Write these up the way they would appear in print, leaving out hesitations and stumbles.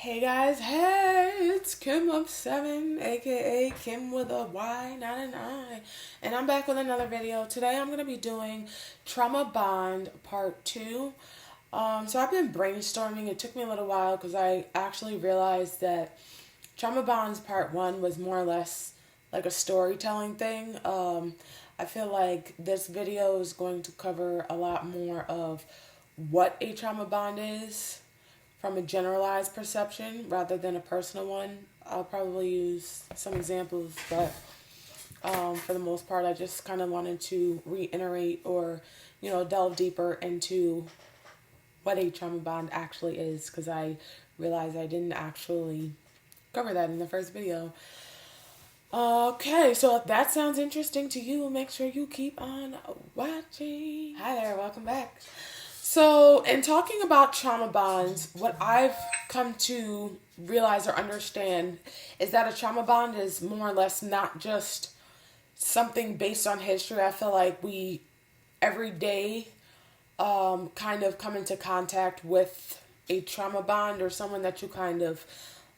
Hey guys, hey, it's Kim of 7, aka Kim with a Y, not an I. And I'm back with another video. Today I'm going to be doing Trauma Bond Part 2. So I've been brainstorming. It took me a little while because I actually realized that Trauma Bonds Part 1 was more or less like a storytelling thing. I feel like this video is going to cover a lot more of what a trauma bond is from a generalized perception rather than a personal one. I'll probably use some examples, but for the most part, I just kind of wanted to reiterate or, delve deeper into what a trauma bond actually is, because I realized I didn't actually cover that in the first video. Okay, so if that sounds interesting to you, make sure you keep on watching. Hi there, welcome back. So, in talking about trauma bonds, what I've come to realize or understand is that a trauma bond is more or less not just something based on history. I feel like we, every day, kind of come into contact with a trauma bond or someone that you kind of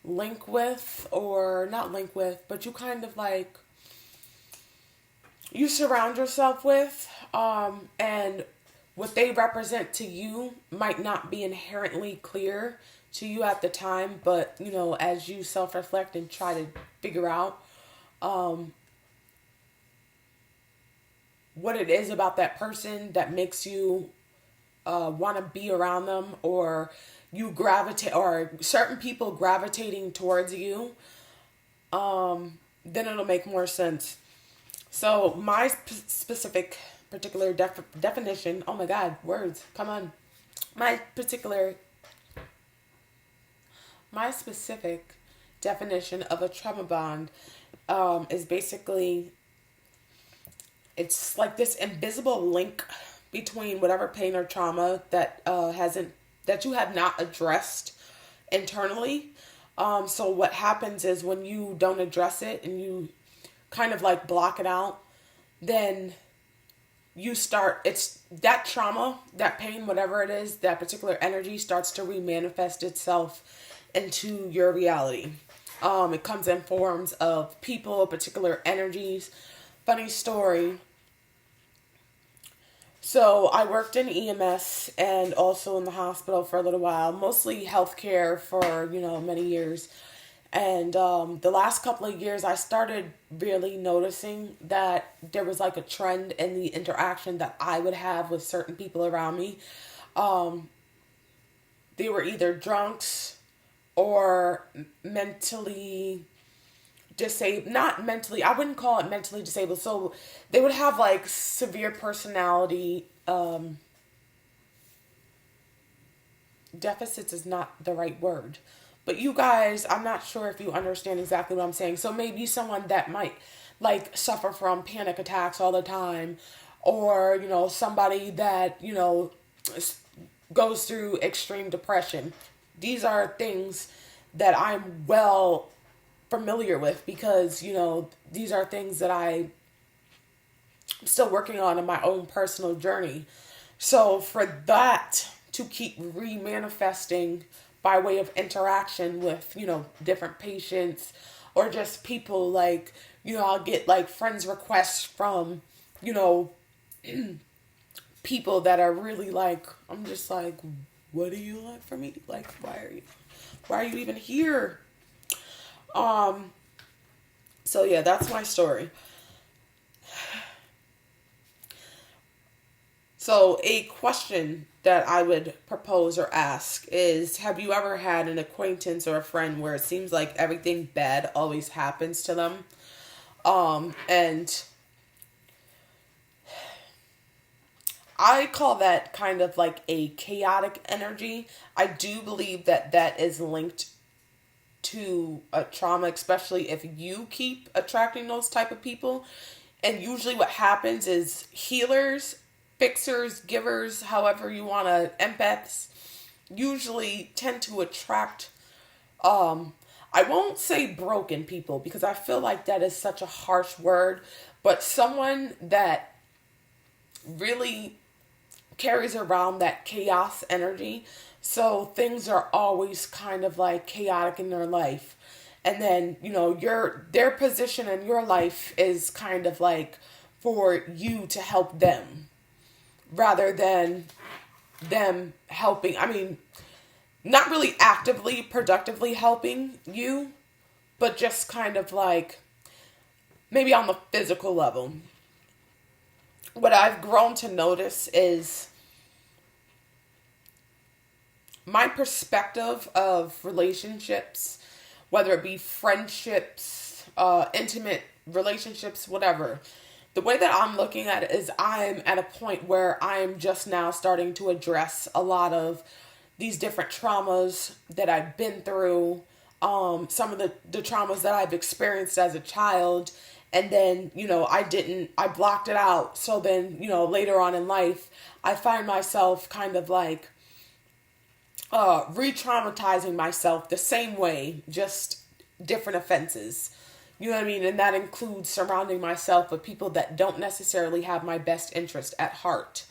link with, or not link with, but you kind of like, you surround yourself with, and what they represent to you might not be inherently clear to you at the time, but, as you self-reflect and try to figure out what it is about that person that makes you want to be around them, or you gravitate, or certain people gravitating towards you, then it'll make more sense. So my specific particular definition, oh my god, words, come on. My specific definition of a trauma bond is basically, it's like this invisible link between whatever pain or trauma that that you have not addressed internally. So what happens is, when you don't address it and you kind of like block it out, then it's that trauma, that pain, whatever it is, that particular energy starts to remanifest itself into your reality. It comes in forms of people, particular energies. Funny story. So I worked in EMS and also in the hospital for a little while, mostly healthcare for, many years. And the last couple of years, I started really noticing that there was like a trend in the interaction that I would have with certain people around me. They were either drunks or mentally disabled. Not mentally, I wouldn't call it mentally disabled. So they would have like severe personality deficits is not the right word. But you guys, I'm not sure if you understand exactly what I'm saying. So maybe someone that might like suffer from panic attacks all the time, or, somebody that, goes through extreme depression. These are things that I'm well familiar with because, these are things that I'm still working on in my own personal journey. So for that to keep remanifesting by way of interaction with, different patients, or just people, like, I'll get like friends requests from, people that are really like, I'm just like, what do you want from me? Like, why are you even here? So yeah, that's my story. So a question that I would propose or ask is, have you ever had an acquaintance or a friend where it seems like everything bad always happens to them? And I call that kind of like a chaotic energy. I do believe that that is linked to a trauma, especially if you keep attracting those type of people. And usually what happens is healers, fixers, givers, however you want to, empaths, usually tend to attract, I won't say broken people, because I feel like that is such a harsh word, but someone that really carries around that chaos energy, So things are always kind of like chaotic in their life. And then, their position in your life is kind of like for you to help them rather than them helping. I mean, not really actively, productively helping you, but just kind of like maybe on the physical level. What I've grown to notice is my perspective of relationships, whether it be friendships, intimate relationships, whatever. The way that I'm looking at it is I'm at a point where I'm just now starting to address a lot of these different traumas that I've been through, some of the traumas that I've experienced as a child. And then, I blocked it out. So then, later on in life, I find myself kind of like re-traumatizing myself the same way, just different offenses. You know what I mean? And that includes surrounding myself with people that don't necessarily have my best interest at heart.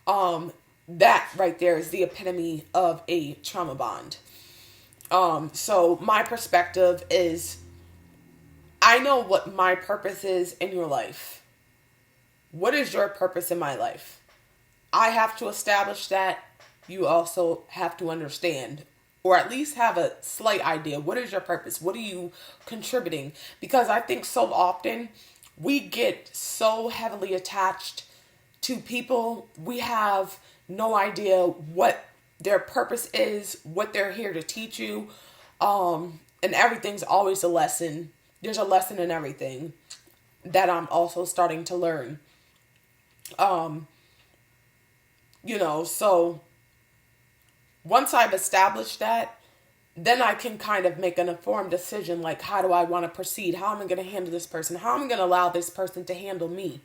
That right there is the epitome of a trauma bond. So my perspective is, I know what my purpose is in your life. What is your purpose in my life? I have to establish that. You also have to understand, or at least have a slight idea. What is your purpose? What are you contributing? Because I think so often we get so heavily attached to people. We have no idea what their purpose is, what they're here to teach you. And everything's always a lesson. There's a lesson in everything that I'm also starting to learn. So once I've established that, then I can kind of make an informed decision, like, how do I want to proceed? How am I going to handle this person? How am I going to allow this person to handle me?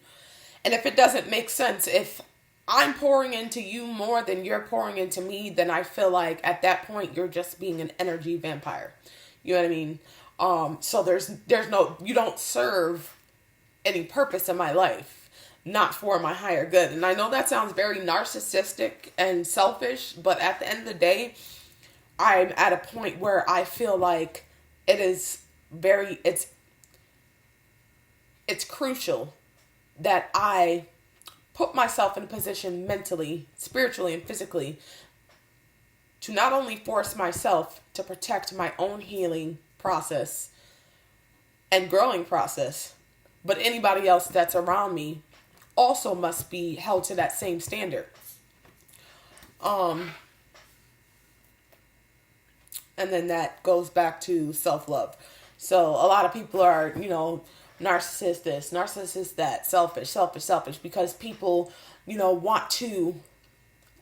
And if it doesn't make sense, if I'm pouring into you more than you're pouring into me, then I feel like at that point you're just being an energy vampire. You know what I mean? So there's no, you don't serve any purpose in my life, not for my higher good. And I know that sounds very narcissistic and selfish, but at the end of the day, I'm at a point where I feel like it is it's crucial that I put myself in a position mentally, spiritually, and physically to not only force myself to protect my own healing process and growing process, but anybody else that's around me also must be held to that same standard. And then that goes back to self-love. So a lot of people are, narcissist this, narcissist that, selfish, because people, want to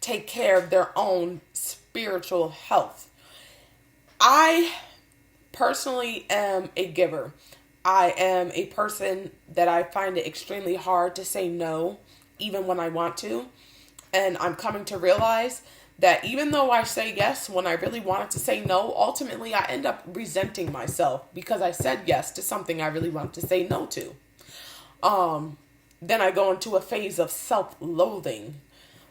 take care of their own spiritual health. I personally am a giver. I am a person that I find it extremely hard to say no, even when I want to. And I'm coming to realize that even though I say yes when I really wanted to say no, ultimately I end up resenting myself because I said yes to something I really wanted to say no to. Then I go into a phase of self-loathing,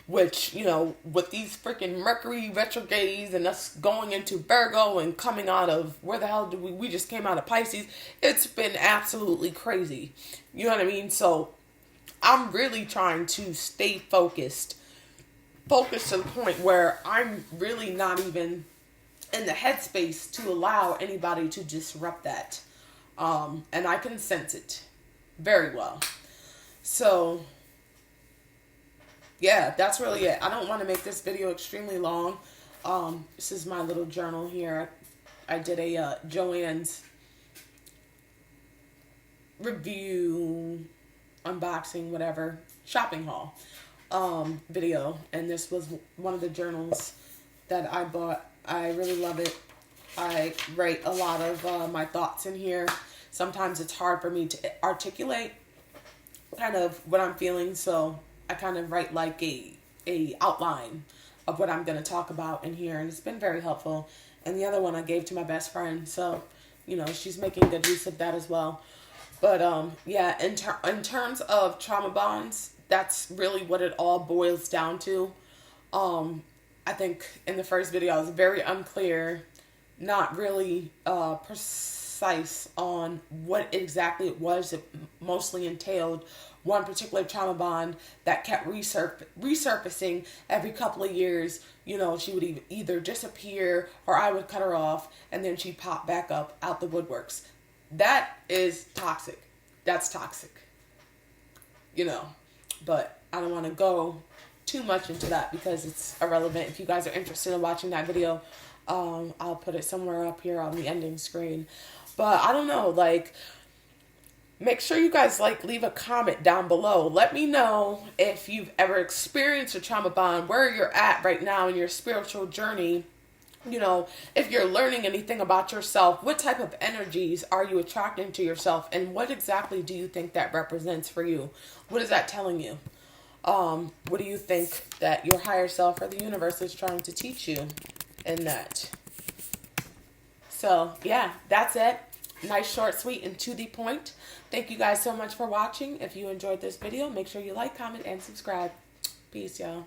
which, with these freaking Mercury retrogrades and us going into Virgo and coming out of, where the hell did we just came out of Pisces. It's been absolutely crazy. You know what I mean? So I'm really trying to stay focused to the point where I'm really not even in the headspace to allow anybody to disrupt that. And I can sense it very well. So yeah, that's really it. I don't want to make this video extremely long. This is my little journal here. I did a Joann's review, unboxing, whatever, shopping haul video. And this was one of the journals that I bought. I really love it. I write a lot of my thoughts in here. Sometimes it's hard for me to articulate kind of what I'm feeling, so I kind of write like a outline of what I'm going to talk about in here, and it's been very helpful. And the other one I gave to my best friend, so she's making good use of that as well. But yeah, in terms of trauma bonds, that's really what it all boils down to. I I think in the first video I was very unclear, not really precise on what exactly it was. It mostly entailed one particular trauma bond that kept resurfacing every couple of years. You know, she would either disappear or I would cut her off and then she'd pop back up out the woodworks. That is toxic. That's toxic. You know, but I don't want to go too much into that because it's irrelevant. If you guys are interested in watching that video, I'll put it somewhere up here on the ending screen. But I don't know, like, make sure you guys leave a comment down below. Let me know if you've ever experienced a trauma bond, where you're at right now in your spiritual journey. You know, if you're learning anything about yourself, what type of energies are you attracting to yourself, and what exactly do you think that represents for you? What is that telling you? What do you think that your higher self or the universe is trying to teach you in that? So, yeah, that's it. Nice, short, sweet, and to the point. Thank you guys so much for watching. If you enjoyed this video, make sure you like, comment, and subscribe. Peace, y'all.